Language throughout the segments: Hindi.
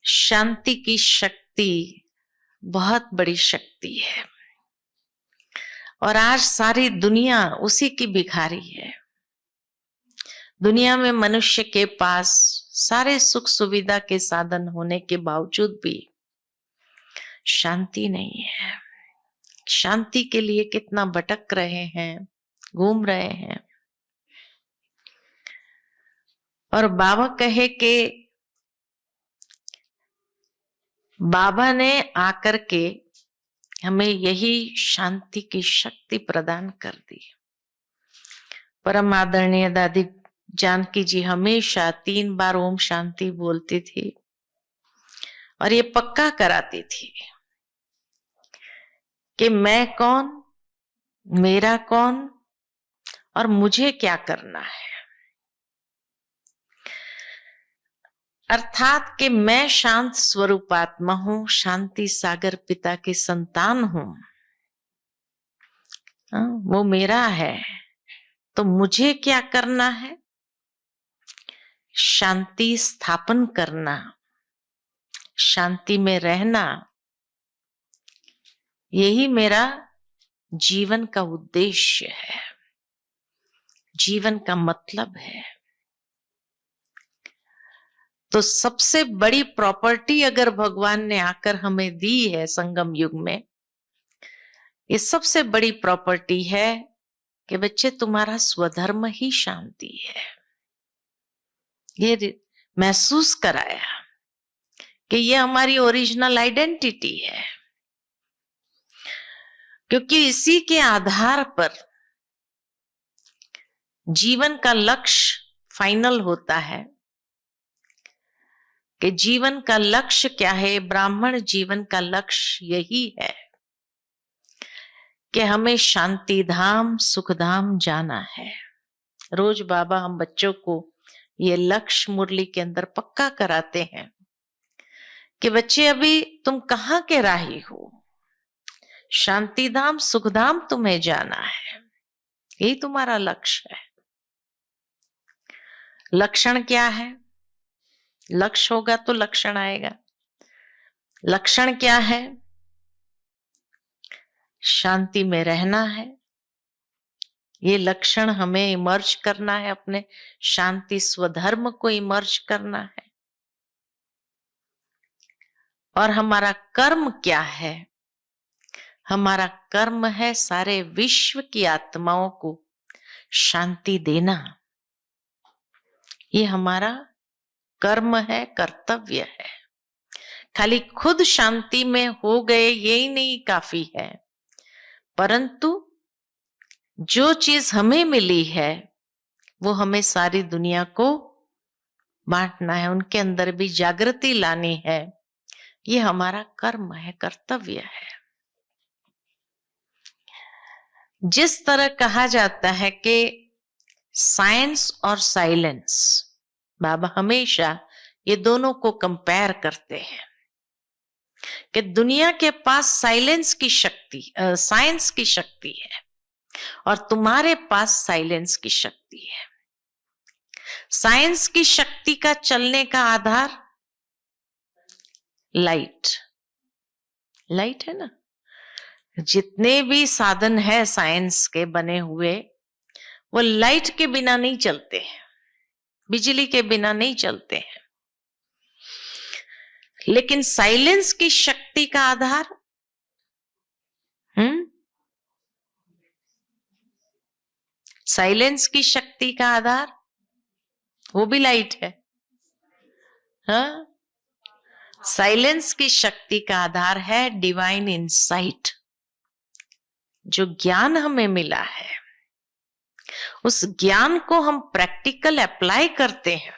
शांति की शक्ति बहुत बड़ी शक्ति है और आज सारी दुनिया उसी की भिखारी है। दुनिया में मनुष्य के पास सारे सुख सुविधा के साधन होने के बावजूद भी शांति नहीं है। शांति के लिए कितना भटक रहे हैं, घूम रहे हैं। और बाबा कहे कि बाबा ने आकर के हमें यही शांति की शक्ति प्रदान कर दी। परम आदरणीय दादी जानकी जी हमेशा 3 बार ओम शांति बोलती थी और ये पक्का कराती थी कि मैं कौन, मेरा कौन और मुझे क्या करना है। अर्थात कि मैं शांत स्वरूपात्मा हूं, शांति सागर पिता की संतान हूं। वो मेरा है, तो मुझे क्या करना है? शांति स्थापन करना, शांति में रहना, यही मेरा जीवन का उद्देश्य है, जीवन का मतलब है। तो सबसे बड़ी प्रॉपर्टी अगर भगवान ने आकर हमें दी है संगम युग में, ये सबसे बड़ी प्रॉपर्टी है कि बच्चे तुम्हारा स्वधर्म ही शांति है। ये महसूस कराया कि ये हमारी ओरिजिनल आइडेंटिटी है, क्योंकि इसी के आधार पर जीवन का लक्ष्य फाइनल होता है। कि जीवन का लक्ष्य क्या है? ब्राह्मण जीवन का लक्ष्य यही है कि हमें शांति धाम सुख धाम जाना है। रोज बाबा हम बच्चों को ये लक्ष्य मुरली के अंदर पक्का कराते हैं कि बच्चे अभी तुम कहाँ के राही हो, शांति धाम सुख धाम तुम्हें जाना है, यही तुम्हारा लक्ष्य है। लक्षण क्या है? लक्ष्य होगा तो लक्षण आएगा। लक्षण क्या है? शांति में रहना है। ये लक्षण हमें इमर्ज करना है, अपने शांति स्वधर्म को इमर्ज करना है। और हमारा कर्म क्या है? हमारा कर्म है सारे विश्व की आत्माओं को शांति देना। ये हमारा कर्म है, कर्तव्य है। खाली खुद शांति में हो गए यही नहीं काफी है, परंतु जो चीज हमें मिली है वो हमें सारी दुनिया को बांटना है, उनके अंदर भी जागृति लानी है। ये हमारा कर्म है, कर्तव्य है। जिस तरह कहा जाता है कि साइंस और साइलेंस, बाबा हमेशा ये दोनों को कंपेयर करते हैं कि दुनिया के पास साइलेंस की शक्ति, साइंस की शक्ति है और तुम्हारे पास साइलेंस की शक्ति है। साइंस की शक्ति का चलने का आधार लाइट, लाइट है ना। जितने भी साधन है साइंस के बने हुए वो लाइट के बिना नहीं चलते हैं, बिजली के बिना नहीं चलते हैं। लेकिन साइलेंस की शक्ति का आधार साइलेंस की शक्ति का आधार वो भी लाइट है। हाँ, साइलेंस की शक्ति का आधार है डिवाइन इंसाइट। जो ज्ञान हमें मिला है उस ज्ञान को हम प्रैक्टिकल अप्लाई करते हैं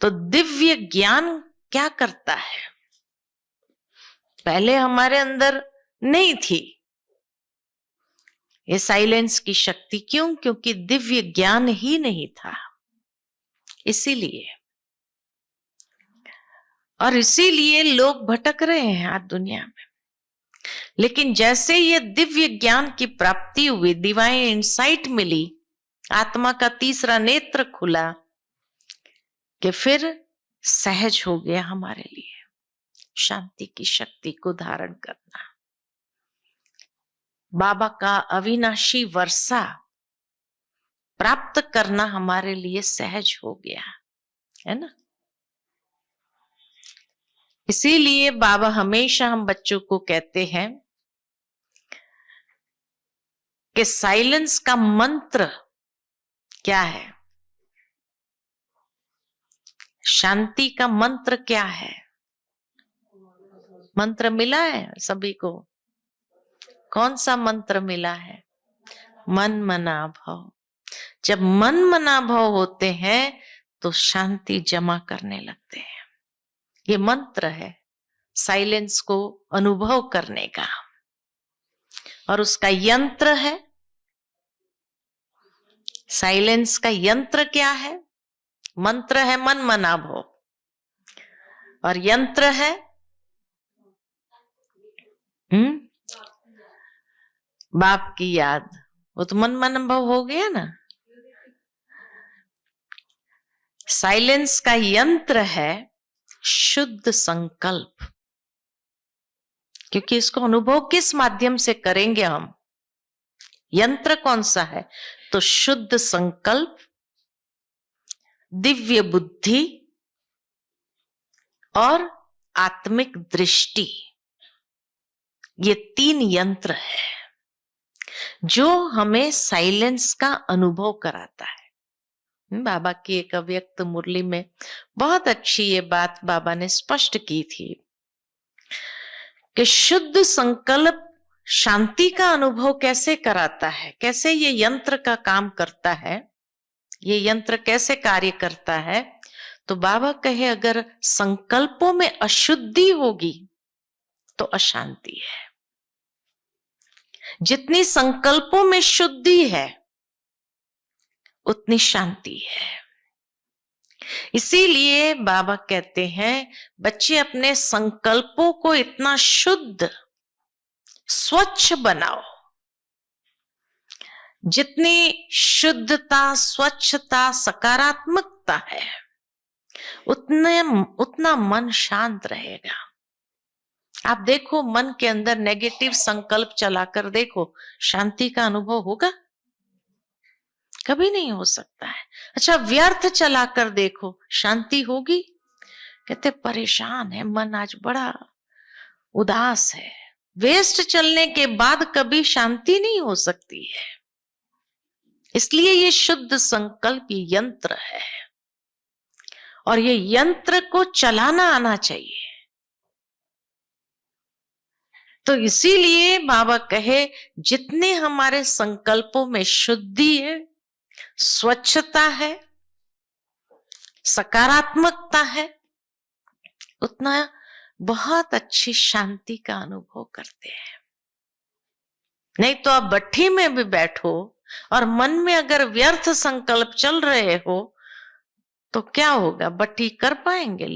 तो दिव्य ज्ञान क्या करता है? पहले हमारे अंदर नहीं थी ये साइलेंस की शक्ति। क्यों? क्योंकि दिव्य ज्ञान ही नहीं था, इसीलिए। और इसीलिए लोग भटक रहे हैं आज दुनिया में। लेकिन जैसे ये दिव्य ज्ञान की प्राप्ति हुई, डिवाइन इंसाइट मिली, आत्मा का तीसरा नेत्र खुला, कि फिर सहज हो गया हमारे लिए। शांति की शक्ति को धारण करना, बाबा का अविनाशी वर्षा प्राप्त करना हमारे लिए सहज हो गया है ना। इसीलिए बाबा हमेशा हम बच्चों को कहते हैं कि साइलेंस का मंत्र क्या है, शांति का मंत्र क्या है। मंत्र मिला है सभी को? कौन सा मंत्र मिला है? मन मना भाव। जब मन मना भाव होते हैं तो शांति जमा करने लगते हैं। ये मंत्र है साइलेंस को अनुभव करने का, और उसका यंत्र है, साइलेंस का यंत्र क्या है? मंत्र है मन मना भाव, और यंत्र है बाप की याद। वो तो मन मन भाव हो गया ना। साइलेंस का यंत्र है शुद्ध संकल्प, क्योंकि इसको अनुभव किस माध्यम से करेंगे हम? यंत्र कौन सा है? तो शुद्ध संकल्प, दिव्य बुद्धि और आत्मिक दृष्टि, ये 3 यंत्र है जो हमें साइलेंस का अनुभव कराता है। बाबा की एक अव्यक्त मुरली में बहुत अच्छी ये बात बाबा ने स्पष्ट की थी कि शुद्ध संकल्प शांति का अनुभव कैसे कराता है, कैसे ये यंत्र का काम करता है, ये यंत्र कैसे कार्य करता है। तो बाबा कहे अगर संकल्पों में अशुद्धि होगी तो अशांति है। जितनी संकल्पों में शुद्धि है उतनी शांति है। इसीलिए बाबा कहते हैं बच्चे अपने संकल्पों को इतना शुद्ध स्वच्छ बनाओ। जितनी शुद्धता, स्वच्छता, सकारात्मकता है उतना मन शांत रहेगा। आप देखो मन के अंदर नेगेटिव संकल्प चलाकर देखो, शांति का अनुभव होगा? कभी नहीं हो सकता है। अच्छा, व्यर्थ चलाकर देखो, शांति होगी? कहते परेशान है मन, आज बड़ा उदास है। वेस्ट चलने के बाद कभी शांति नहीं हो सकती है। इसलिए ये शुद्ध संकल्प ये यंत्र है, और ये यंत्र को चलाना आना चाहिए। तो इसीलिए बाबा कहे जितने हमारे संकल्पों में शुद्धि है, स्वच्छता है, सकारात्मकता है, उतना बहुत अच्छी शांति का अनुभव करते हैं। नहीं तो आप भट्ठी में भी बैठो और मन में अगर व्यर्थ संकल्प चल रहे हो तो क्या होगा? भट्ठी कर पाएंगे?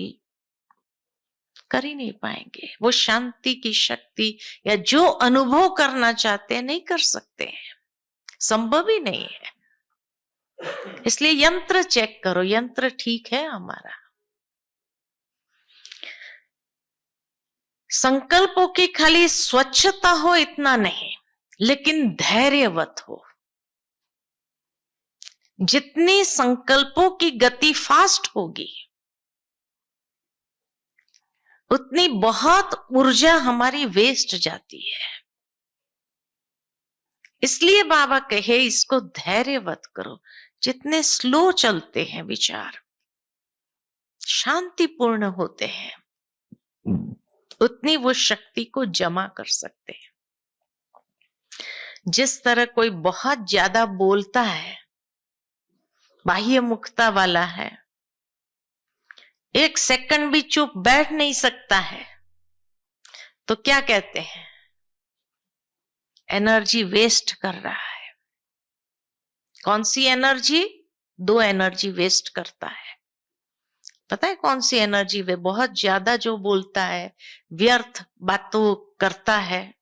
कर ही नहीं पाएंगे। वो शांति की शक्ति या जो अनुभव करना चाहते हैं नहीं कर सकते हैं, संभव ही नहीं है। इसलिए यंत्र चेक करो, यंत्र ठीक है हमारा। संकल्पों की खाली स्वच्छता हो इतना नहीं, लेकिन धैर्यवत हो। जितनी संकल्पों की गति फास्ट होगी उतनी बहुत ऊर्जा हमारी वेस्ट जाती है। इसलिए बाबा कहे इसको धैर्यवत करो। जितने स्लो चलते हैं विचार, शांतिपूर्ण होते हैं, उतनी वो शक्ति को जमा कर सकते हैं। जिस तरह कोई बहुत ज्यादा बोलता है, बाह्य मुखता वाला है, 1 सेकंड भी चुप बैठ नहीं सकता है, तो क्या कहते हैं? एनर्जी वेस्ट कर रहा है। कौन सी एनर्जी? 2 एनर्जी वेस्ट करता है। पता है कौन सी एनर्जी? वे बहुत ज्यादा जो बोलता है, व्यर्थ बातों करता है,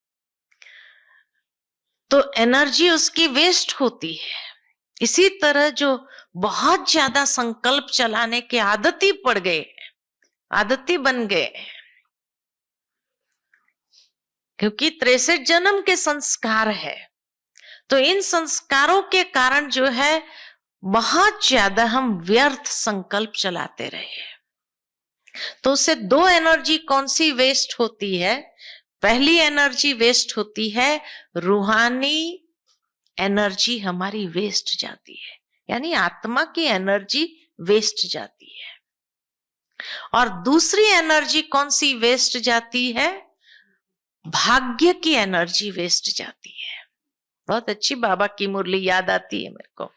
तो एनर्जी उसकी वेस्ट होती है। इसी तरह जो बहुत ज्यादा संकल्प चलाने के आदती पड़ गए हैं, आदती बन गए, क्योंकि 63 जन्म के संस्कार है। तो इन संस्कारों के कारण जो है बहुत ज्यादा हम व्यर्थ संकल्प चलाते रहे। तो उससे दो एनर्जी कौन सी वेस्ट होती है? पहली एनर्जी वेस्ट होती है रूहानी एनर्जी, हमारी वेस्ट जाती है, यानी आत्मा की एनर्जी वेस्ट जाती है। और दूसरी एनर्जी कौन सी वेस्ट जाती है? भाग्य की एनर्जी वेस्ट जाती है। बहुत अच्छी बाबा की मुरली याद आती है मेरे को।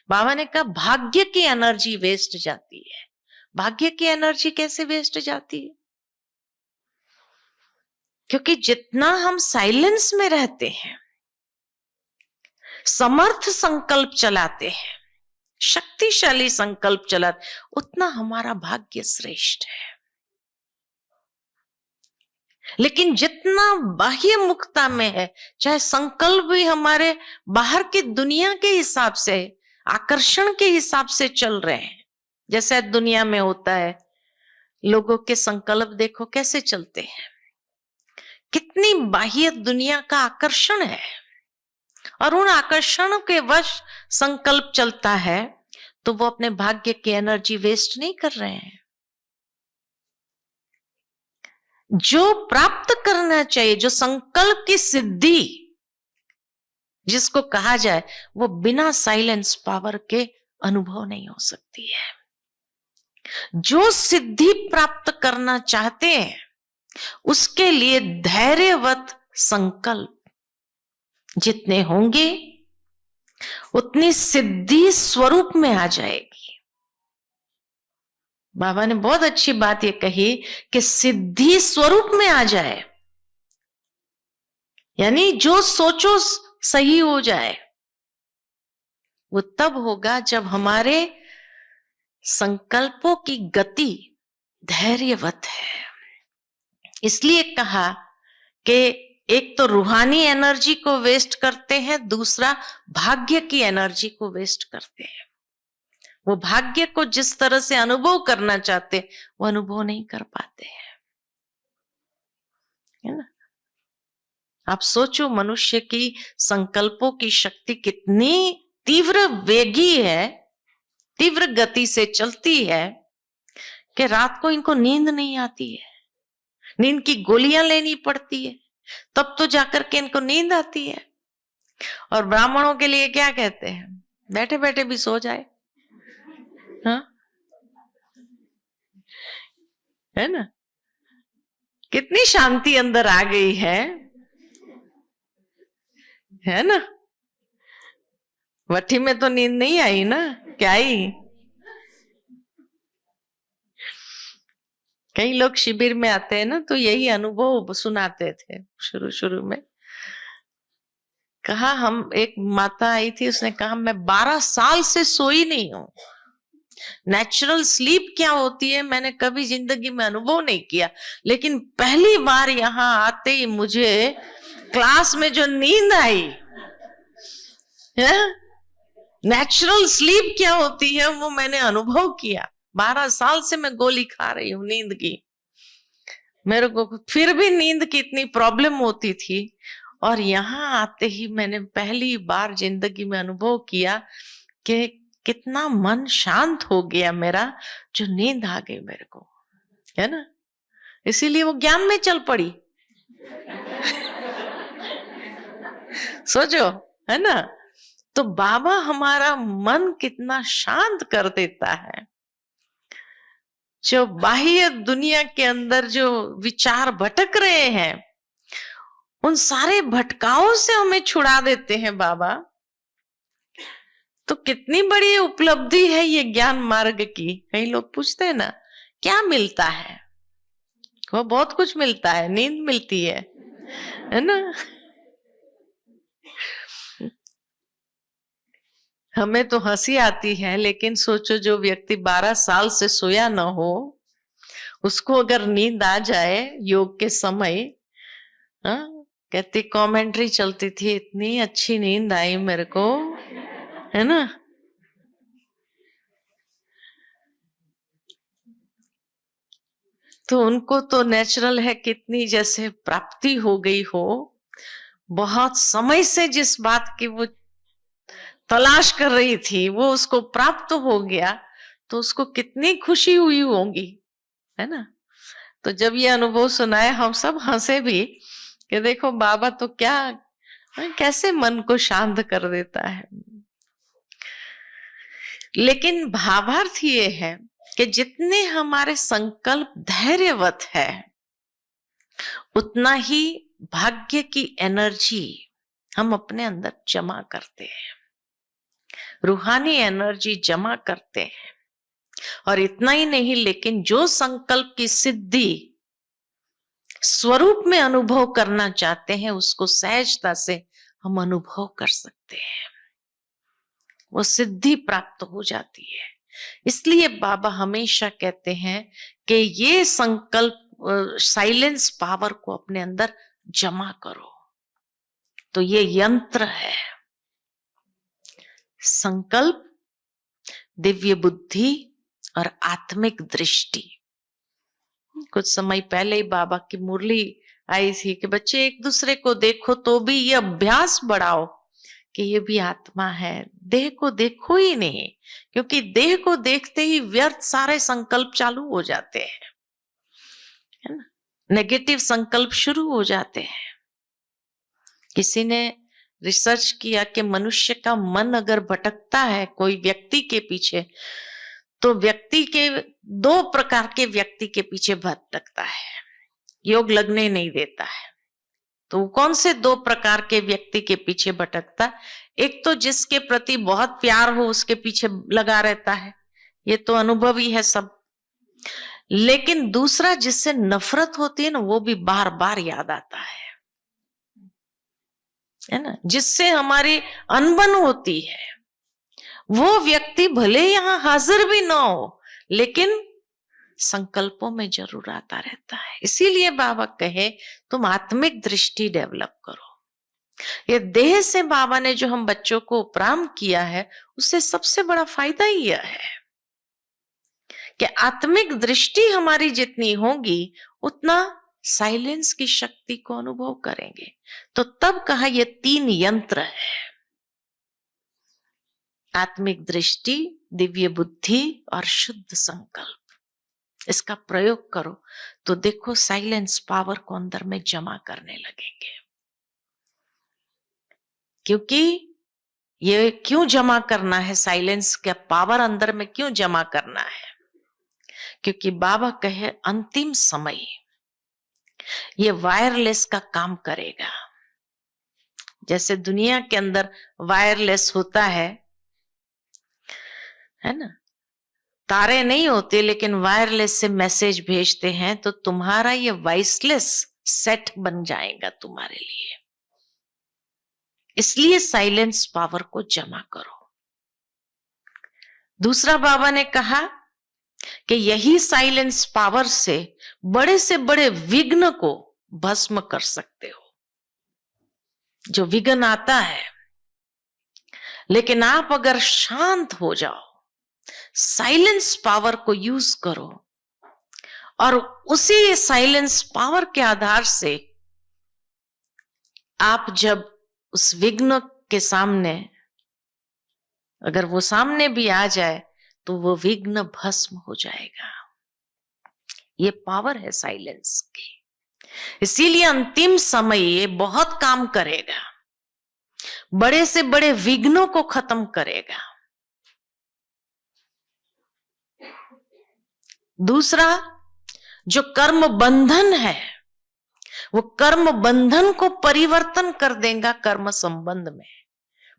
बाबा ने कहा भाग्य की एनर्जी वेस्ट जाती है। भाग्य की एनर्जी कैसे वेस्ट जाती है? क्योंकि जितना हम साइलेंस में रहते हैं, समर्थ संकल्प चलाते हैं, शक्तिशाली संकल्प चलाते, उतना हमारा भाग्य श्रेष्ठ है। लेकिन जितना बाह्य मुक्ता में है, चाहे संकल्प भी हमारे बाहर की दुनिया के हिसाब से, आकर्षण के हिसाब से चल रहे हैं, जैसे दुनिया में होता है, लोगों के संकल्प देखो कैसे चलते हैं, कितनी बाह्य दुनिया का आकर्षण है, और उन आकर्षणों के वश संकल्प चलता है, तो वो अपने भाग्य की एनर्जी वेस्ट नहीं कर रहे हैं। जो प्राप्त करना चाहिए, जो संकल्प की सिद्धि जिसको कहा जाए, वो बिना साइलेंस पावर के अनुभव नहीं हो सकती है। जो सिद्धि प्राप्त करना चाहते हैं, उसके लिए धैर्यवत संकल्प जितने होंगे, उतनी सिद्धि स्वरूप में आ जाएगी। बाबा ने बहुत अच्छी बात ये कही कि सिद्धि स्वरूप में आ जाए, यानी जो सोचो सही हो जाए। वो तब होगा जब हमारे संकल्पों की गति धैर्यवत है। इसलिए कहा कि एक तो रूहानी एनर्जी को वेस्ट करते हैं, दूसरा भाग्य की एनर्जी को वेस्ट करते हैं। वो भाग्य को जिस तरह से अनुभव करना चाहते, वो अनुभव नहीं कर पाते हैं, है ना। आप सोचो, मनुष्य की संकल्पों की शक्ति कितनी तीव्र वेगी है, तीव्र गति से चलती है कि रात को इनको नींद नहीं आती है, नींद की गोलियां लेनी पड़ती है, तब तो जाकर के इनको नींद आती है। और ब्राह्मणों के लिए क्या कहते हैं, बैठे बैठे भी सो जाए, हाँ, है ना। कितनी शांति अंदर आ गई है ना। वठी में तो नींद नहीं आई ना, क्या आई। कई लोग शिविर में आते हैं ना, तो यही अनुभव सुनाते थे शुरू शुरू में। कहा, हम एक माता आई थी, उसने कहा मैं 12 साल से सोई नहीं हूं। नेचुरल स्लीप क्या होती है मैंने कभी जिंदगी में अनुभव नहीं किया, लेकिन पहली बार यहां आते ही मुझे क्लास में जो नींद आई है, नेचुरल स्लीप क्या होती है वो मैंने अनुभव किया। 12 साल से मैं गोली खा रही हूं नींद की, मेरे को फिर भी नींद की इतनी प्रॉब्लम होती थी, और यहां आते ही मैंने पहली बार जिंदगी में अनुभव किया कि कितना मन शांत हो गया मेरा, जो नींद आ गई मेरे को, है ना। इसीलिए वो ज्ञान में चल पड़ी। सोचो, है ना। तो बाबा हमारा मन कितना शांत कर देता है। जो बाह्य दुनिया के अंदर जो विचार भटक रहे हैं, उन सारे भटकाओं से हमें छुड़ा देते हैं बाबा। तो कितनी बड़ी उपलब्धि है ये ज्ञान मार्ग की। कई लोग पूछते हैं ना, क्या मिलता है? वो बहुत कुछ मिलता है, नींद मिलती है ना। हमें तो हंसी आती है, लेकिन सोचो जो व्यक्ति 12 साल से सोया न हो, उसको अगर नींद आ जाए योग के समय, हाँ, कहती कमेंट्री चलती थी, इतनी अच्छी नींद आई मेरे को, है ना। तो उनको तो नेचुरल है, कितनी जैसे प्राप्ति हो गई हो, बहुत समय से जिस बात की वो तलाश कर रही थी वो उसको प्राप्त हो गया, तो उसको कितनी खुशी हुई होगी, है ना। तो जब ये अनुभव सुनाए हम सब हंसे भी कि देखो बाबा तो क्या, कैसे मन को शांत कर देता है। लेकिन भावार्थ ये है कि जितने हमारे संकल्प धैर्यवत है उतना ही भाग्य की एनर्जी हम अपने अंदर जमा करते हैं, रूहानी एनर्जी जमा करते हैं। और इतना ही नहीं, लेकिन जो संकल्प की सिद्धि स्वरूप में अनुभव करना चाहते हैं उसको सहजता से हम अनुभव कर सकते हैं, वो सिद्धि प्राप्त हो जाती है। इसलिए बाबा हमेशा कहते हैं कि ये संकल्प साइलेंस पावर को अपने अंदर जमा करो। तो ये यंत्र है, संकल्प, दिव्य बुद्धि और आत्मिक दृष्टि। कुछ समय पहले ही बाबा की मुरली आई थी कि बच्चे एक दूसरे को देखो तो भी ये अभ्यास बढ़ाओ कि ये भी आत्मा है, देह को देखो ही नहीं, क्योंकि देह को देखते ही व्यर्थ सारे संकल्प चालू हो जाते हैं, है ना, नेगेटिव संकल्प शुरू हो जाते हैं। किसी ने रिसर्च किया कि मनुष्य का मन अगर भटकता है कोई व्यक्ति के पीछे, तो व्यक्ति के 2 प्रकार के व्यक्ति के पीछे भटकता है, योग लगने नहीं देता है। तो कौन से 2 प्रकार के व्यक्ति के पीछे भटकता? एक तो जिसके प्रति बहुत प्यार हो उसके पीछे लगा रहता है, ये तो अनुभव ही है सब। लेकिन दूसरा जिससे नफरत होती है ना, वो भी बार बार याद आता है ना, जिससे हमारी अनबन होती है। वो व्यक्ति भले यहां हाजिर भी ना हो लेकिन संकल्पों में जरूर आता रहता है। इसीलिए बाबा कहे तुम आत्मिक दृष्टि डेवलप करो। ये देह से बाबा ने जो हम बच्चों को उपराम किया है उससे सबसे बड़ा फायदा ही यह है कि आत्मिक दृष्टि हमारी जितनी होगी उतना साइलेंस की शक्ति को अनुभव करेंगे। तो तब कहा ये 3 यंत्र है, आत्मिक दृष्टि, दिव्य बुद्धि और शुद्ध संकल्प। इसका प्रयोग करो तो देखो साइलेंस पावर को अंदर में जमा करने लगेंगे। क्योंकि ये क्यों जमा करना है, साइलेंस का पावर अंदर में क्यों जमा करना है? क्योंकि बाबा कहे अंतिम समय ये वायरलेस का काम करेगा। जैसे दुनिया के अंदर वायरलेस होता है ना, तारे नहीं होते लेकिन वायरलेस से मैसेज भेजते हैं, तो तुम्हारा ये वॉइसलेस सेट बन जाएगा तुम्हारे लिए। इसलिए साइलेंस पावर को जमा करो। दूसरा बाबा ने कहा कि यही साइलेंस पावर से बड़े विघ्न को भस्म कर सकते हो। जो विघ्न आता है, लेकिन आप अगर शांत हो जाओ, साइलेंस पावर को यूज करो और उसी साइलेंस पावर के आधार से आप जब उस विघ्न के सामने, अगर वो सामने भी आ जाए तो वो विघ्न भस्म हो जाएगा। ये पावर है साइलेंस की। इसीलिए अंतिम समय ये बहुत काम करेगा, बड़े से बड़े विघ्नों को खत्म करेगा। दूसरा, जो कर्म बंधन है वो कर्म बंधन को परिवर्तन कर देगा। कर्म संबंध में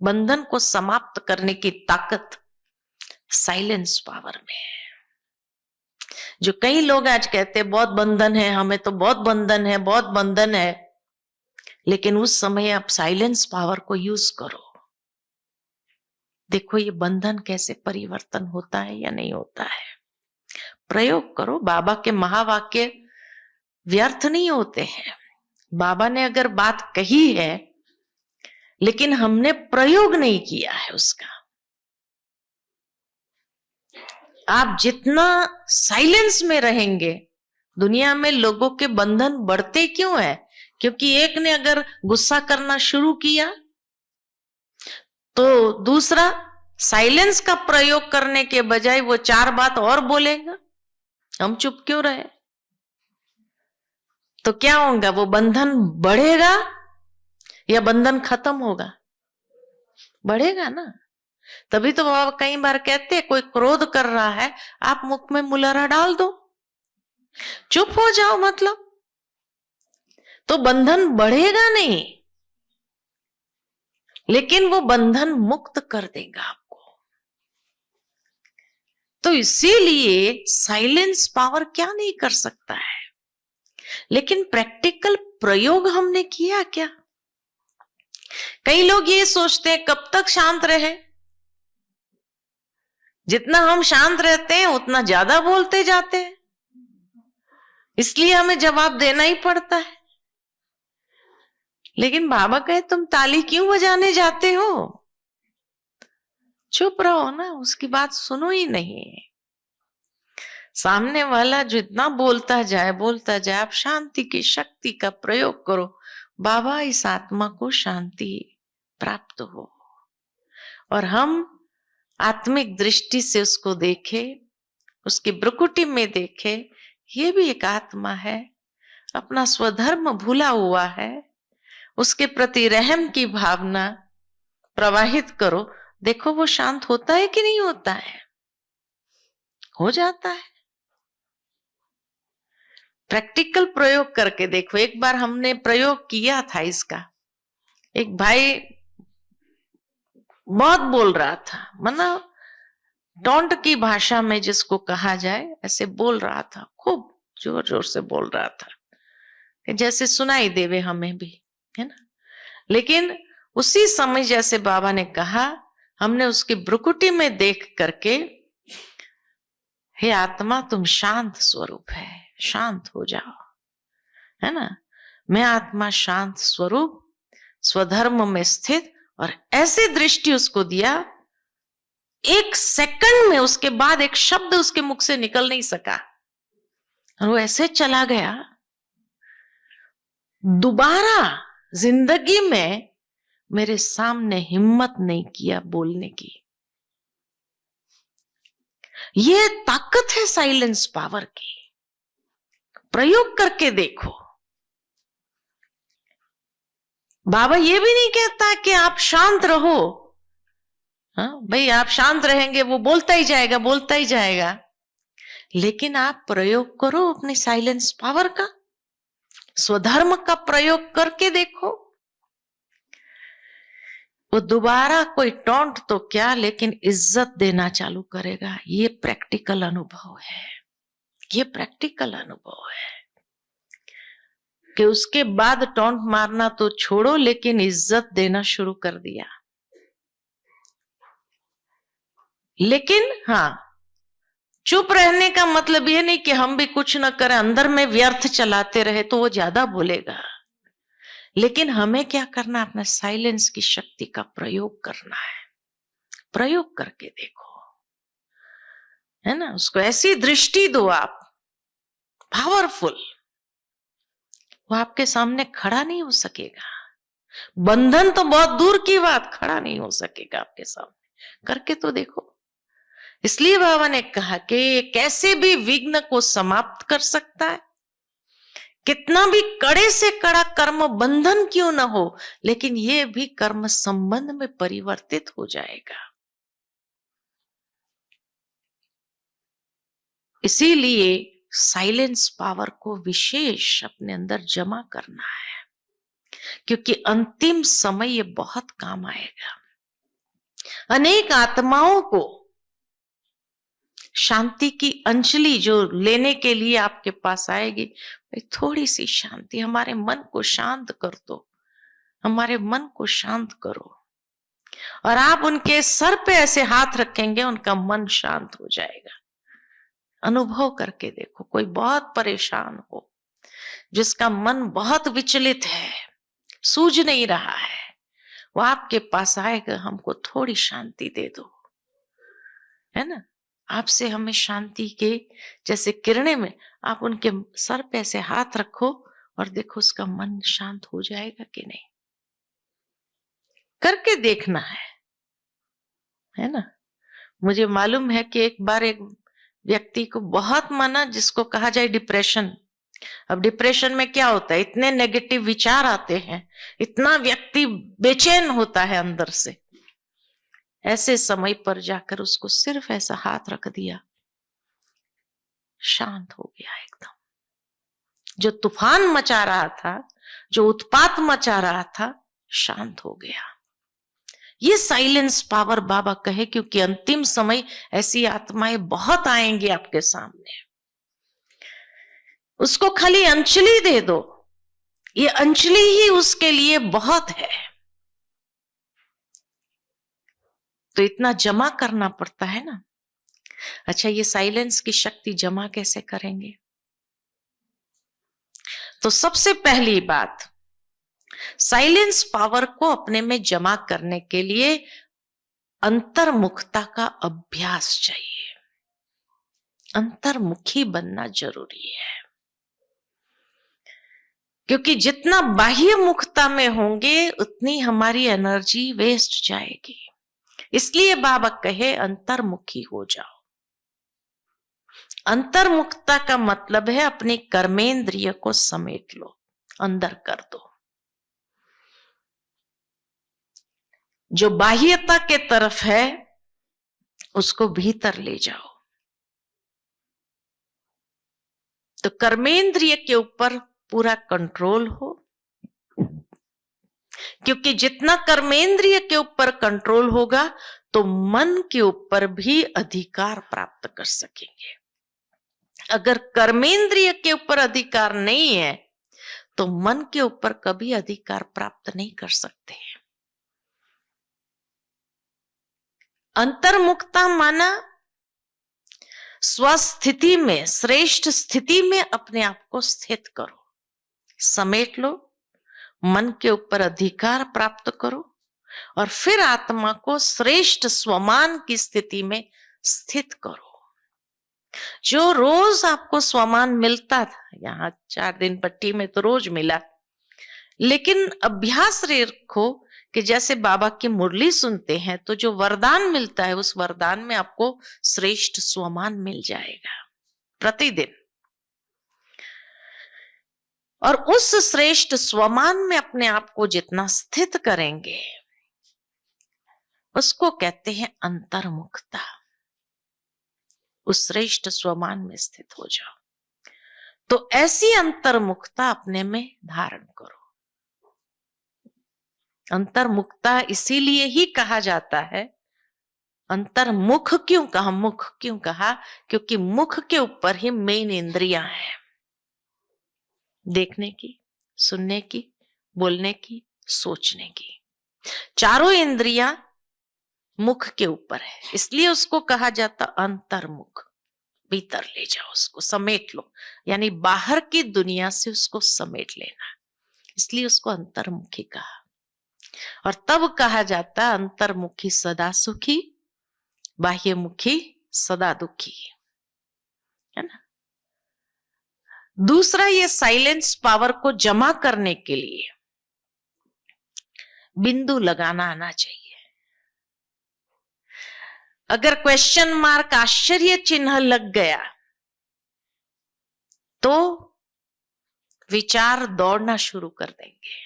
बंधन को समाप्त करने की ताकत साइलेंस पावर में है। जो कई लोग आज कहते हैं बहुत बंधन है, हमें तो बहुत बंधन है, बहुत बंधन है, लेकिन उस समय आप साइलेंस पावर को यूज करो, देखो ये बंधन कैसे परिवर्तन होता है या नहीं होता है। प्रयोग करो। बाबा के महावाक्य व्यर्थ नहीं होते हैं। बाबा ने अगर बात कही है लेकिन हमने प्रयोग नहीं किया है उसका। आप जितना साइलेंस में रहेंगे दुनिया में लोगों के बंधन बढ़ते क्यों है? क्योंकि एक ने अगर गुस्सा करना शुरू किया तो दूसरा साइलेंस का प्रयोग करने के बजाय वो 4 बात और बोलेगा, हम चुप क्यों रहे? तो क्या होगा? वो बंधन बढ़ेगा या बंधन खत्म होगा? बढ़ेगा ना। तभी तो बाबा कई बार कहते हैं, कोई क्रोध कर रहा है, आप मुख में मुलरा डाल दो, चुप हो जाओ, मतलब तो बंधन बढ़ेगा नहीं, लेकिन वो बंधन मुक्त कर देगा आपको। तो इसीलिए साइलेंस पावर क्या नहीं कर सकता है, लेकिन प्रैक्टिकल प्रयोग हमने किया क्या? कई लोग ये सोचते हैं कब तक शांत रहे, जितना हम शांत रहते हैं उतना ज्यादा बोलते जाते हैं, इसलिए हमें जवाब देना ही पड़ता है। लेकिन बाबा कहे तुम ताली क्यों बजाने जाते हो? चुप रहो ना, उसकी बात सुनो ही नहीं। सामने वाला जितना बोलता जाए, आप शांति की शक्ति का प्रयोग करो, बाबा इस आत्मा को शांति प्राप्त हो, और हम आत्मिक दृष्टि से उसको देखे, उसकी ब्रुकुटी में देखे, ये भी एक आत्मा है, अपना स्वधर्म भूला हुआ है, उसके प्रति रहम की भावना प्रवाहित करो। देखो वो शांत होता है कि नहीं होता है? हो जाता है। प्रैक्टिकल प्रयोग करके देखो। एक बार हमने प्रयोग किया था इसका, एक भाई बहुत बोल रहा था, मतलब टोंट की भाषा में जिसको कहा जाए, ऐसे बोल रहा था, खूब जोर जोर से बोल रहा था, जैसे सुनाई देवे हमें भी, है ना। लेकिन उसी समय जैसे बाबा ने कहा, हमने उसकी ब्रुकुटी में देख करके, हे आत्मा तुम शांत स्वरूप है, शांत हो जाओ, है ना। मैं आत्मा शांत स्वरूप, स्वधर्म में स्थित, और ऐसी दृष्टि उसको दिया, 1 सेकंड में उसके बाद एक शब्द उसके मुख से निकल नहीं सका, और वो ऐसे चला गया। दोबारा जिंदगी में मेरे सामने हिम्मत नहीं किया बोलने की। ये ताकत है साइलेंस पावर की, प्रयोग करके देखो। बाबा ये भी नहीं कहता कि आप शांत रहो, हाँ भाई आप शांत रहेंगे वो बोलता ही जाएगा, बोलता ही जाएगा, लेकिन आप प्रयोग करो अपनी साइलेंस पावर का, स्वधर्म का प्रयोग करके देखो। वो दोबारा कोई टोंट तो क्या, लेकिन इज्जत देना चालू करेगा। ये प्रैक्टिकल अनुभव है, ये प्रैक्टिकल अनुभव है कि उसके बाद टोंट मारना तो छोड़ो, लेकिन इज्जत देना शुरू कर दिया। लेकिन हाँ, चुप रहने का मतलब ये नहीं कि हम भी कुछ न करें, अंदर में व्यर्थ चलाते रहे तो वो ज्यादा बोलेगा। लेकिन हमें क्या करना, अपना साइलेंस की शक्ति का प्रयोग करना है। प्रयोग करके देखो, है ना। उसको ऐसी दृष्टि दो आप, पावरफुल, वो आपके सामने खड़ा नहीं हो सकेगा। बंधन तो बहुत दूर की बात, खड़ा नहीं हो सकेगा आपके सामने। करके तो देखो। इसलिए बाबा ने कहा कि कैसे भी विघ्न को समाप्त कर सकता है, कितना भी कड़े से कड़ा कर्म बंधन क्यों ना हो, लेकिन ये भी कर्म संबंध में परिवर्तित हो जाएगा। इसीलिए साइलेंस पावर को विशेष अपने अंदर जमा करना है, क्योंकि अंतिम समय ये बहुत काम आएगा। अनेक आत्माओं को शांति की अंजलि जो लेने के लिए आपके पास आएगी, थोड़ी सी शांति, हमारे मन को शांत कर दो, हमारे मन को शांत करो। और आप उनके सर पे ऐसे हाथ रखेंगे, उनका मन शांत हो जाएगा। अनुभव करके देखो। कोई बहुत परेशान हो, जिसका मन बहुत विचलित है, सूझ नहीं रहा है, वो आपके पास आएगा, हमको थोड़ी शांति दे दो, है ना। आपसे हमें शांति के जैसे किरणें में आप उनके सर पे ऐसे हाथ रखो और देखो उसका मन शांत हो जाएगा कि नहीं। करके देखना है ना। मुझे मालूम है कि एक बार एक व्यक्ति को बहुत माना, जिसको कहा जाए डिप्रेशन। अब डिप्रेशन में क्या होता है, इतने नेगेटिव विचार आते हैं, इतना व्यक्ति बेचैन होता है अंदर से। ऐसे समय पर जाकर उसको सिर्फ ऐसा हाथ रख दिया, शांत हो गया एकदम। जो तूफान मचा रहा था, जो उत्पात मचा रहा था, शांत हो गया। ये साइलेंस पावर बाबा कहे, क्योंकि अंतिम समय ऐसी आत्माएं बहुत आएंगी आपके सामने। उसको खाली अंजलि दे दो, ये अंजलि ही उसके लिए बहुत है। तो इतना जमा करना पड़ता है ना। अच्छा, ये साइलेंस की शक्ति जमा कैसे करेंगे? तो सबसे पहली बात, साइलेंस पावर को अपने में जमा करने के लिए अंतर्मुखता का अभ्यास चाहिए। अंतर्मुखी बनना जरूरी है, क्योंकि जितना बाह्य मुखता में होंगे उतनी हमारी एनर्जी वेस्ट जाएगी। इसलिए बाबा कहे अंतर्मुखी हो जाओ। अंतर्मुखता का मतलब है अपनी कर्मेंद्रिय को समेट लो, अंदर कर दो। जो बाह्यता के तरफ है उसको भीतर ले जाओ। तो कर्मेंद्रिय के ऊपर पूरा कंट्रोल हो, क्योंकि जितना कर्मेंद्रिय के ऊपर कंट्रोल होगा तो मन के ऊपर भी अधिकार प्राप्त कर सकेंगे। अगर कर्मेंद्रिय के ऊपर अधिकार नहीं है तो मन के ऊपर कभी अधिकार प्राप्त नहीं कर सकते। अंतर्मुखता माना स्वस्थिति में, श्रेष्ठ स्थिति में अपने आप को स्थित करो, समेट लो, मन के ऊपर अधिकार प्राप्त करो और फिर आत्मा को श्रेष्ठ स्वमान की स्थिति में स्थित करो। जो रोज आपको स्वमान मिलता था, यहां 4 दिन पट्टी में तो रोज मिला, लेकिन अभ्यास रखो कि जैसे बाबा की मुरली सुनते हैं तो जो वरदान मिलता है उस वरदान में आपको श्रेष्ठ स्वमान मिल जाएगा प्रतिदिन। और उस श्रेष्ठ स्वमान में अपने आप को जितना स्थित करेंगे उसको कहते हैं अंतर्मुखता। उस श्रेष्ठ स्वमान में स्थित हो जाओ। तो ऐसी अंतर्मुखता अपने में धारण करो। अंतर्मुखता इसीलिए ही कहा जाता है। अंतर्मुख क्यों कहा, मुख क्यों कहा? क्योंकि मुख के ऊपर ही मेन इंद्रियां हैं, देखने की, सुनने की, बोलने की, सोचने की। चारों इंद्रियां मुख के ऊपर है, इसलिए उसको कहा जाता अंतर्मुख। भीतर ले जाओ, उसको समेट लो, यानी बाहर की दुनिया से उसको समेट लेना, इसलिए उसको अंतर्मुखी कहा। और तब कहा जाता अंतर्मुखी सदा सुखी, बाह्यमुखी सदा दुखी, है ना। दूसरा, ये साइलेंस पावर को जमा करने के लिए बिंदु लगाना आना चाहिए। अगर क्वेश्चन मार्क, आश्चर्य चिन्ह लग गया तो विचार दौड़ना शुरू कर देंगे,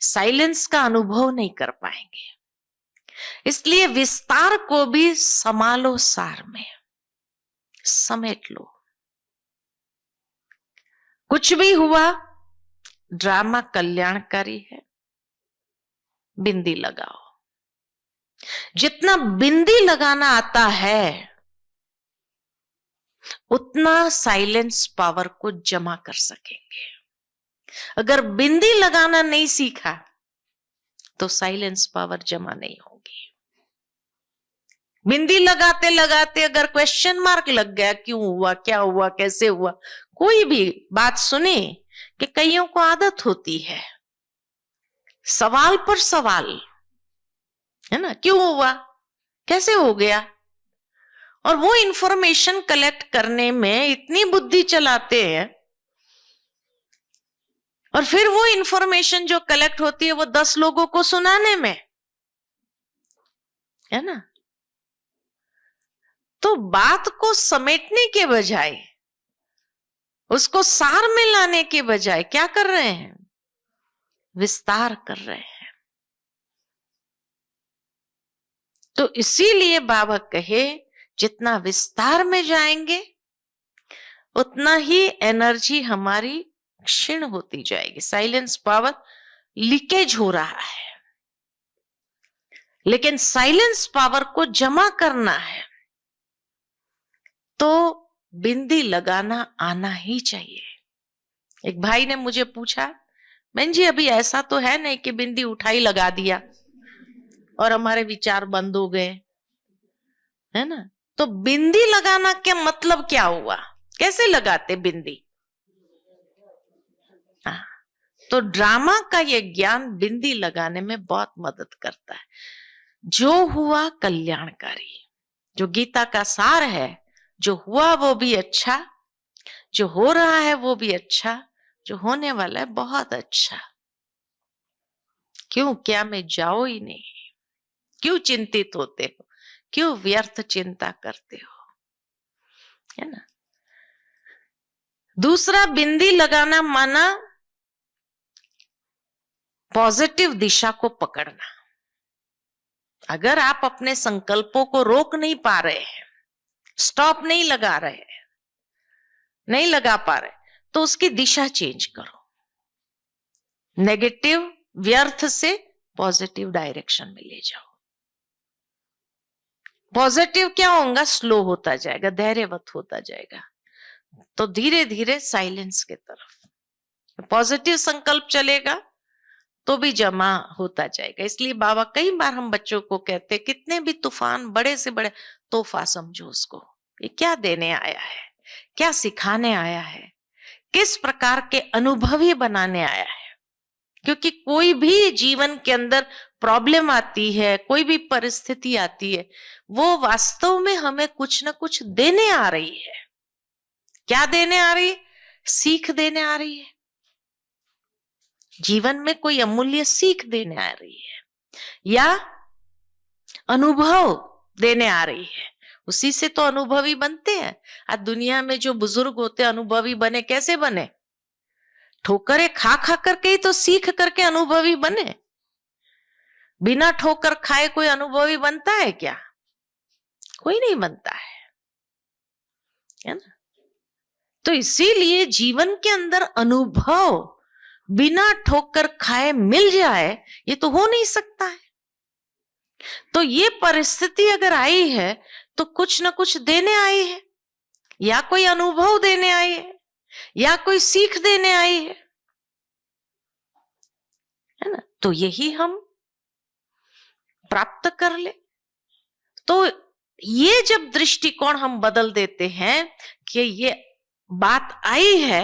साइलेंस का अनुभव नहीं कर पाएंगे। इसलिए विस्तार को भी संभालो, सार में समेट लो। कुछ भी हुआ, ड्रामा कल्याणकारी है, बिंदी लगाओ। जितना बिंदी लगाना आता है उतना साइलेंस पावर को जमा कर सकेंगे। अगर बिंदी लगाना नहीं सीखा तो साइलेंस पावर जमा नहीं होगी। बिंदी लगाते लगाते अगर क्वेश्चन मार्क लग गया, क्यों हुआ, क्या हुआ, कैसे हुआ, कोई भी बात सुने, कि कईयों को आदत होती है सवाल पर सवाल, है ना, क्यों हुआ, कैसे हो गया, और वो इंफॉर्मेशन कलेक्ट करने में इतनी बुद्धि चलाते हैं, और फिर वो इंफॉर्मेशन जो कलेक्ट होती है वो 10 लोगों को सुनाने में, है ना। तो बात को समेटने के बजाय, उसको सार में लाने के बजाय क्या कर रहे हैं? विस्तार कर रहे हैं। तो इसीलिए बाबा कहे जितना विस्तार में जाएंगे उतना ही एनर्जी हमारी क्षीण होती जाएगी। साइलेंस पावर लीकेज हो रहा है, लेकिन साइलेंस पावर को जमा करना है तो बिंदी लगाना आना ही चाहिए। एक भाई ने मुझे पूछा, बहन जी अभी ऐसा तो है नहीं कि बिंदी उठाई लगा दिया और हमारे विचार बंद हो गए, है ना। तो बिंदी लगाना क्या मतलब क्या हुआ? कैसे लगाते बिंदी? हाँ, तो ड्रामा का ये ज्ञान बिंदी लगाने में बहुत मदद करता है। जो हुआ कल्याणकारी, जो गीता का सार है, जो हुआ वो भी अच्छा, जो हो रहा है वो भी अच्छा, जो होने वाला है बहुत अच्छा। क्यों क्या में जाओ ही नहीं? क्यों चिंतित होते हो? क्यों व्यर्थ चिंता करते हो? है ना। दूसरा, बिंदी लगाना माना पॉजिटिव दिशा को पकड़ना। अगर आप अपने संकल्पों को रोक नहीं पा रहे हैं, स्टॉप नहीं लगा रहे हैं, नहीं लगा पा रहे, तो उसकी दिशा चेंज करो। नेगेटिव व्यर्थ से पॉजिटिव डायरेक्शन में ले जाओ। पॉजिटिव क्या होगा? स्लो होता जाएगा, धैर्यवत होता जाएगा, तो धीरे धीरे साइलेंस के तरफ। पॉजिटिव संकल्प चलेगा तो भी जमा होता जाएगा। इसलिए बाबा कई बार हम बच्चों को कहते, कितने भी तूफान, बड़े से बड़े तोहफा समझो उसको। ये क्या देने आया है, क्या सिखाने आया है, किस प्रकार के अनुभवी बनाने आया है। क्योंकि कोई भी जीवन के अंदर प्रॉब्लम आती है, कोई भी परिस्थिति आती है, वो वास्तव में हमें कुछ ना कुछ देने आ रही है। क्या देने आ रही है? सीख देने आ रही है। जीवन में कोई अमूल्य सीख देने आ रही है या अनुभव देने आ रही है। उसी से तो अनुभवी बनते हैं। आज दुनिया में जो बुजुर्ग होते अनुभवी बने, कैसे बने? ठोकरें खा खा करके ही तो सीख करके अनुभवी बने। बिना ठोकर खाए कोई अनुभवी बनता है क्या? कोई नहीं बनता है ना। तो इसीलिए जीवन के अंदर अनुभव बिना ठोकर खाए मिल जाए, ये तो हो नहीं सकता है। तो ये परिस्थिति अगर आई है तो कुछ ना कुछ देने आई है, या कोई अनुभव देने आई है, या कोई सीख देने आई है ना। तो यही हम प्राप्त कर ले। तो ये जब दृष्टिकोण हम बदल देते हैं कि ये बात आई है,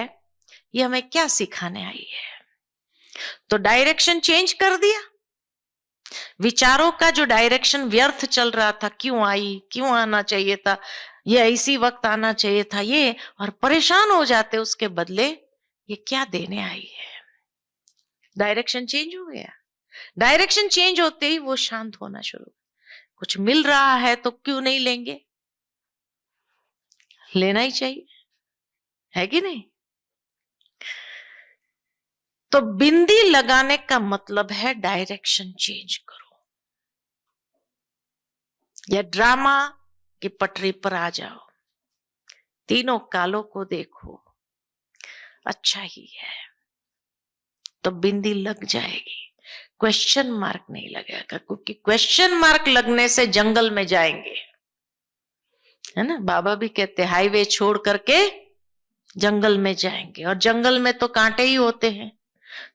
ये हमें क्या सिखाने आई है, तो डायरेक्शन चेंज कर दिया। विचारों का जो डायरेक्शन व्यर्थ चल रहा था, क्यों आई, क्यों आना चाहिए था, ये इसी वक्त आना चाहिए था, ये, और परेशान हो जाते, उसके बदले ये क्या देने आई है। डायरेक्शन चेंज हो गया। डायरेक्शन चेंज होते ही वो शांत होना शुरू। कुछ मिल रहा है तो क्यों नहीं लेंगे? लेना ही चाहिए, है कि नहीं। तो बिंदी लगाने का मतलब है डायरेक्शन चेंज करो, या ड्रामा की पटरी पर आ जाओ, तीनों कालों को देखो, अच्छा ही है, तो बिंदी लग जाएगी। क्वेश्चन मार्क नहीं लगेगा, क्योंकि क्वेश्चन मार्क लगने से जंगल में जाएंगे, है ना। बाबा भी कहते हाईवे छोड़ करके जंगल में जाएंगे, और जंगल में तो कांटे ही होते हैं,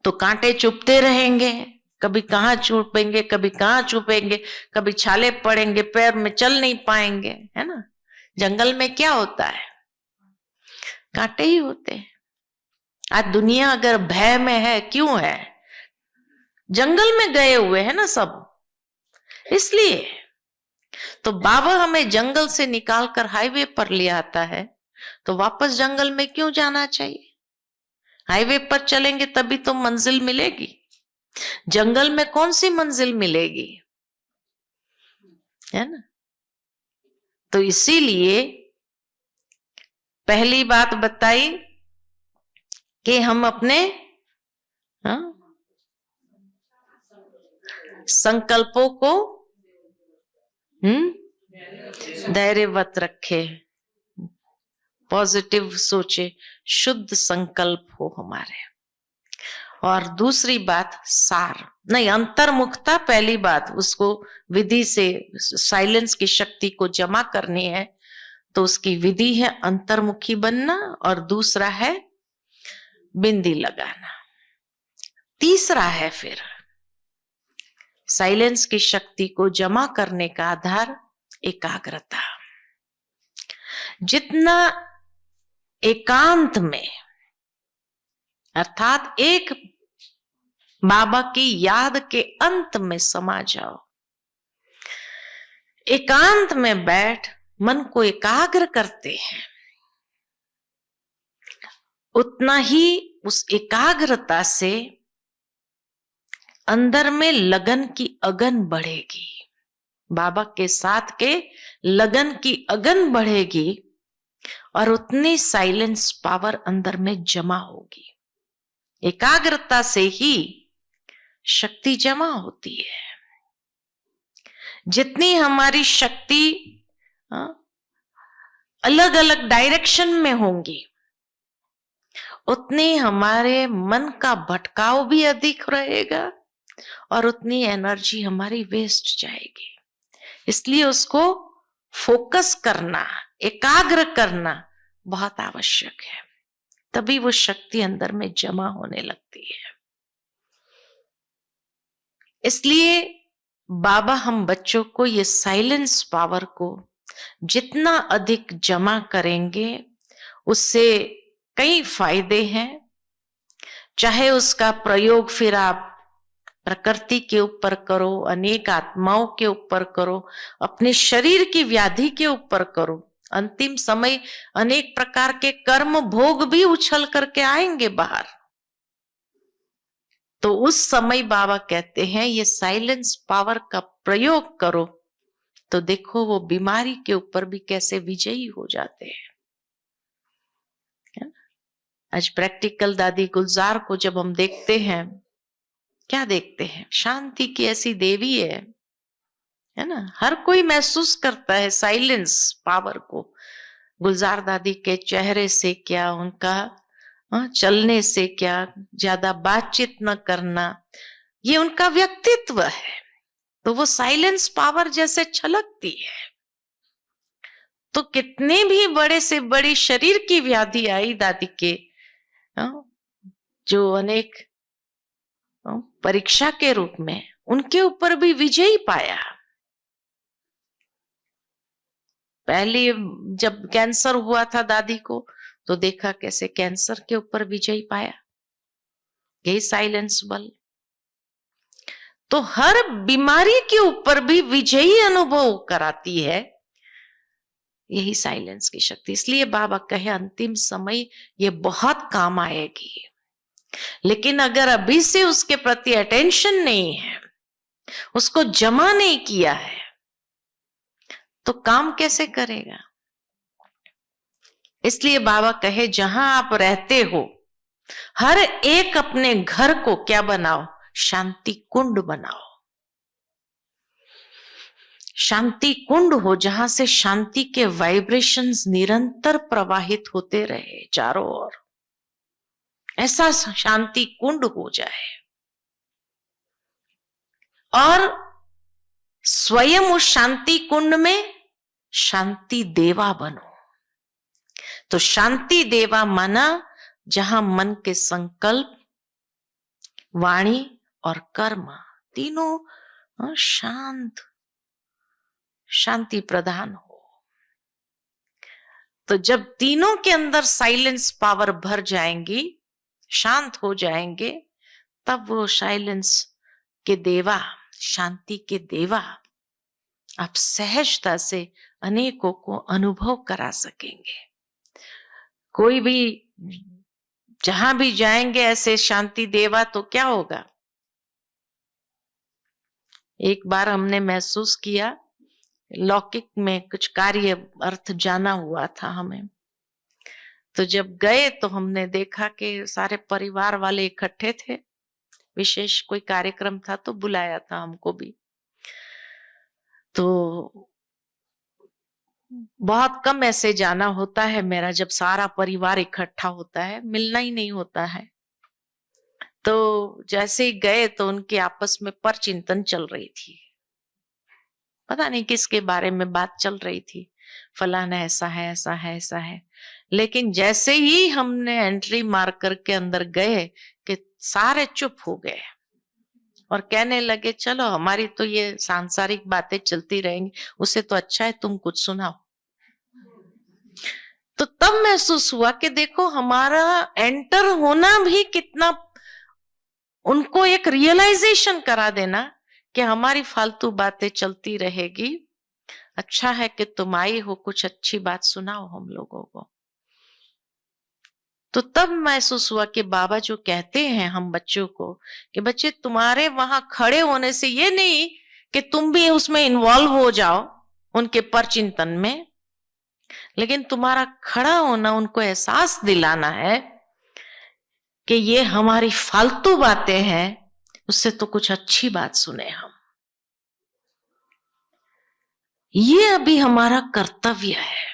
तो कांटे चुभते रहेंगे, कभी कहाँ चुपेंगे, कभी कहाँ चुपेंगे, कभी छाले पड़ेंगे, पैर में चल नहीं पाएंगे, है ना। जंगल में क्या होता है? कांटे ही होते हैं। आज दुनिया अगर भय में है, क्यों है? जंगल में गए हुए हैं ना सब, इसलिए। तो बाबा हमें जंगल से निकाल कर हाईवे पर ले आता है, तो वापस जंगल में क्यों जाना चाहिए? हाईवे पर चलेंगे तभी तो मंजिल मिलेगी, जंगल में कौन सी मंजिल मिलेगी, है ना? तो इसीलिए पहली बात बताई कि हम अपने संकल्पों को धैर्यवत रखे, पॉजिटिव सोचे, शुद्ध संकल्प हो हमारे। और दूसरी बात सार नहीं, अंतर्मुखता पहली बात, उसको विधि से साइलेंस की शक्ति को जमा करनी है, तो उसकी विधि है अंतर्मुखी बनना, और दूसरा है बिंदी लगाना। तीसरा है फिर साइलेंस की शक्ति को जमा करने का आधार एकाग्रता। जितना एकांत में, अर्थात एक बाबा की याद के अंत में समा जाओ, एकांत में बैठ मन को एकाग्र करते हैं, उतना ही उस एकाग्रता से अंदर में लगन की अगन बढ़ेगी, बाबा के साथ के लगन की अगन बढ़ेगी, और उतनी साइलेंस पावर अंदर में जमा होगी। एकाग्रता से ही शक्ति जमा होती है। जितनी हमारी शक्ति अलग अलग डायरेक्शन में होंगी, उतनी हमारे मन का भटकाव भी अधिक रहेगा, और उतनी एनर्जी हमारी वेस्ट जाएगी। इसलिए उसको फोकस करना, एकाग्र करना बहुत आवश्यक है, तभी वो शक्ति अंदर में जमा होने लगती है। इसलिए बाबा हम बच्चों को ये साइलेंस पावर को जितना अधिक जमा करेंगे, उससे कई फायदे हैं। चाहे उसका प्रयोग फिर आप प्रकृति के ऊपर करो, अनेक आत्माओं के ऊपर करो, अपने शरीर की व्याधि के ऊपर करो, अंतिम समय अनेक प्रकार के कर्म भोग भी उछल करके आएंगे बाहर, तो उस समय बाबा कहते हैं ये साइलेंस पावर का प्रयोग करो, तो देखो वो बीमारी के ऊपर भी कैसे विजयी हो जाते हैं। आज प्रैक्टिकल दादी गुलजार को जब हम देखते हैं, क्या देखते हैं? शांति की ऐसी देवी है ना, हर कोई महसूस करता है साइलेंस पावर को। गुलजार दादी के चेहरे से क्या, उनका चलने से क्या, ज्यादा बातचीत न करना, ये उनका व्यक्तित्व है, तो वो साइलेंस पावर जैसे छलकती है। तो कितने भी बड़े से बड़ी शरीर की व्याधि आई दादी के, जो अनेक परीक्षा के रूप में, उनके ऊपर भी विजय पाया। पहले जब कैंसर हुआ था दादी को, तो देखा कैसे कैंसर के ऊपर विजय पाया, यही साइलेंस बल। तो हर बीमारी के ऊपर भी विजयी अनुभव कराती है यही साइलेंस की शक्ति। इसलिए बाबा कहे अंतिम समय ये बहुत काम आएगी, लेकिन अगर अभी से उसके प्रति अटेंशन नहीं है, उसको जमा नहीं किया है, तो काम कैसे करेगा? इसलिए बाबा कहे जहां आप रहते हो, हर एक अपने घर को क्या बनाओ? शांति कुंड बनाओ। शांति कुंड हो, जहां से शांति के वाइब्रेशंस निरंतर प्रवाहित होते रहे चारों ओर, ऐसा शांति कुंड हो जाए। और स्वयं उस शांति कुंड में शांति देवा बनो। तो शांति देवा माना जहां मन के संकल्प, वाणी और कर्म तीनों शांति प्रधान हो। तो जब तीनों के अंदर साइलेंस पावर भर जाएंगी, शांत हो जाएंगे, तब वो साइलेंस के देवा, शांति के देवा आप सहजता से अनेकों को अनुभव करा सकेंगे। कोई भी जहां भी जाएंगे ऐसे शांति देवा तो क्या होगा। एक बार हमने महसूस किया, लौकिक में कुछ कार्य अर्थ जाना हुआ था हमें, तो जब गए तो हमने देखा कि सारे परिवार वाले इकट्ठे थे, विशेष कोई कार्यक्रम था तो बुलाया था हमको भी। तो बहुत कम ऐसे जाना होता है मेरा, जब सारा परिवार इकट्ठा होता है, मिलना ही नहीं होता है। तो जैसे ही गए तो उनके आपस में पर चिंतन चल रही थी, पता नहीं किसके बारे में बात चल रही थी, फलाना ऐसा है ऐसा है ऐसा है। लेकिन जैसे ही हमने एंट्री मार करके अंदर गए कि सारे चुप हो गए और कहने लगे चलो हमारी तो ये सांसारिक बातें चलती रहेंगी, उससे तो अच्छा है तुम कुछ सुनाओ। तो तब महसूस हुआ कि देखो हमारा एंटर होना भी कितना, उनको एक रियलाइजेशन करा देना कि हमारी फालतू बातें चलती रहेगी, अच्छा है कि तुम आई हो, कुछ अच्छी बात सुनाओ हम लोगों को। तो तब महसूस हुआ कि बाबा जो कहते हैं हम बच्चों को कि बच्चे तुम्हारे वहां खड़े होने से ये नहीं कि तुम भी उसमें इन्वॉल्व हो जाओ उनके परचिंतन में, लेकिन तुम्हारा खड़ा होना उनको एहसास दिलाना है कि ये हमारी फालतू बातें हैं, उससे तो कुछ अच्छी बात सुने हम। ये अभी हमारा कर्तव्य है।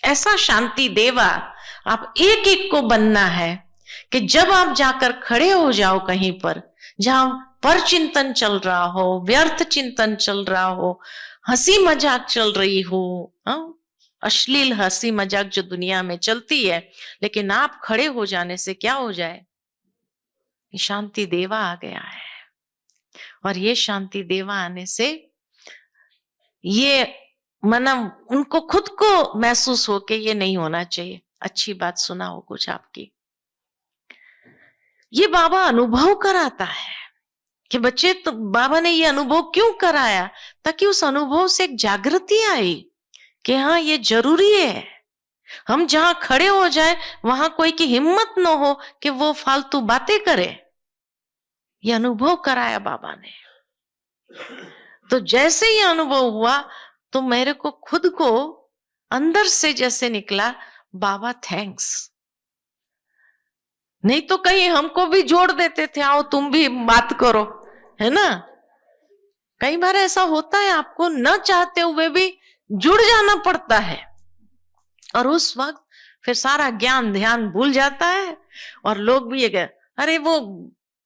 ऐसा शांति देवा आप एक एक को बनना है कि जब आप जाकर खड़े हो जाओ कहीं पर जहां पर चिंतन चल रहा हो, व्यर्थ चिंतन चल रहा हो, हंसी मजाक चल रही हो, अश्लील हंसी मजाक जो दुनिया में चलती है, लेकिन आप खड़े हो जाने से क्या हो जाए, शांति देवा आ गया है। और ये शांति देवा आने से ये मतलब उनको खुद को महसूस हो कि ये नहीं होना चाहिए, अच्छी बात सुनाओ कुछ आपकी। ये बाबा अनुभव कराता है कि बच्चे तो बाबा ने ये अनुभव क्यों कराया, ताकि उस अनुभव से एक जागृति आई कि हाँ ये जरूरी है। हम जहां खड़े हो जाए वहां कोई की हिम्मत न हो कि वो फालतू बातें करे। ये अनुभव कराया बाबा ने। तो जैसे ही अनुभव हुआ तो मेरे को खुद को अंदर से जैसे निकला, बाबा थैंक्स। नहीं तो कहीं हमको भी जोड़ देते थे, आओ तुम भी बात करो, है ना। कई बार ऐसा होता है, आपको न चाहते हुए भी जुड़ जाना पड़ता है, और उस वक्त फिर सारा ज्ञान ध्यान भूल जाता है। और लोग भी ये कह, अरे वो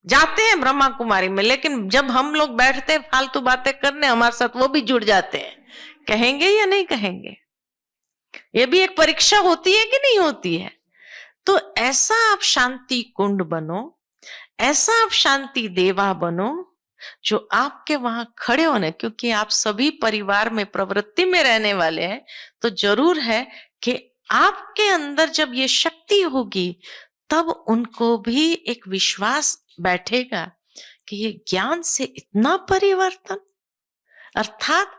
जाते हैं ब्रह्मा कुमारी में, लेकिन जब हम लोग बैठते हैं फालतू बातें करने हमारे साथ, वो भी जुड़ जाते हैं। कहेंगे या नहीं कहेंगे, ये भी एक परीक्षा होती है कि नहीं होती है। तो ऐसा आप शांति कुंड बनो, ऐसा आप शांति देवा बनो जो आपके वहां खड़े होने, क्योंकि आप सभी परिवार में प्रवृत्ति में रहने वाले हैं, तो जरूर है कि आपके अंदर जब ये शक्ति होगी तब उनको भी एक विश्वास बैठेगा कि ये ज्ञान से इतना परिवर्तन, अर्थात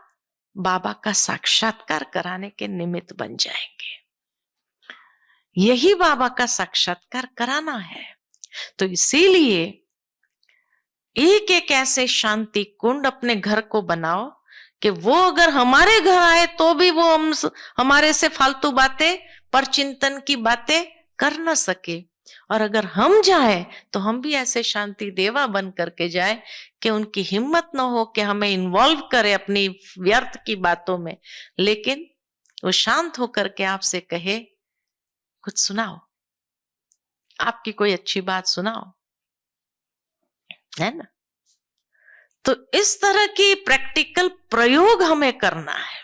बाबा का साक्षात्कार कराने के निमित्त बन जाएंगे। यही बाबा का साक्षात्कार कराना है। तो इसीलिए एक एक ऐसे शांति कुंड अपने घर को बनाओ कि वो अगर हमारे घर आए तो भी वो हमारे से फालतू बातें, परचिंतन की बातें कर न सके। और अगर हम जाए तो हम भी ऐसे शांति देवा बन करके जाए कि उनकी हिम्मत न हो कि हमें इन्वॉल्व करे अपनी व्यर्थ की बातों में, लेकिन वो शांत होकर के आपसे कहे कुछ सुनाओ, आपकी कोई अच्छी बात सुनाओ, है ना। तो इस तरह की प्रैक्टिकल प्रयोग हमें करना है,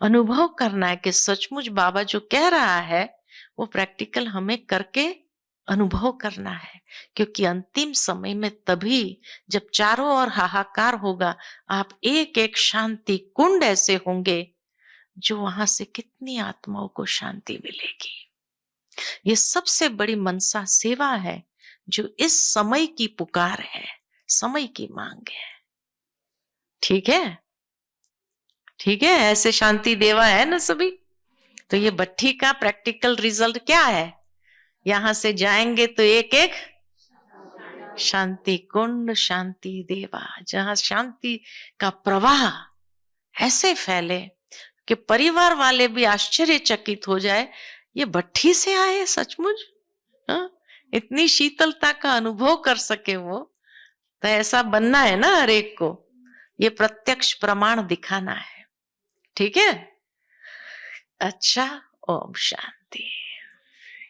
अनुभव करना है कि सचमुच बाबा जो कह रहा है वो प्रैक्टिकल हमें करके अनुभव करना है। क्योंकि अंतिम समय में तभी जब चारों ओर हाहाकार होगा, आप एक एक शांति कुंड ऐसे होंगे जो वहां से कितनी आत्माओं को शांति मिलेगी। ये सबसे बड़ी मनसा सेवा है जो इस समय की पुकार है, समय की मांग है। ठीक है। ठीक है, ऐसे शांति देवा है ना सभी। तो ये भट्ठी का प्रैक्टिकल रिजल्ट क्या है? यहां से जाएंगे तो एक एक शांति कुंड, शांति देवा, जहां शांति का प्रवाह ऐसे फैले कि परिवार वाले भी आश्चर्यचकित हो जाए, ये भट्ठी से आए सचमुच। हाँ? इतनी शीतलता का अनुभव कर सके वो। तो ऐसा बनना है ना हर एक को, ये प्रत्यक्ष प्रमाण दिखाना है। ठीक है, अच्छा, ओम शांति।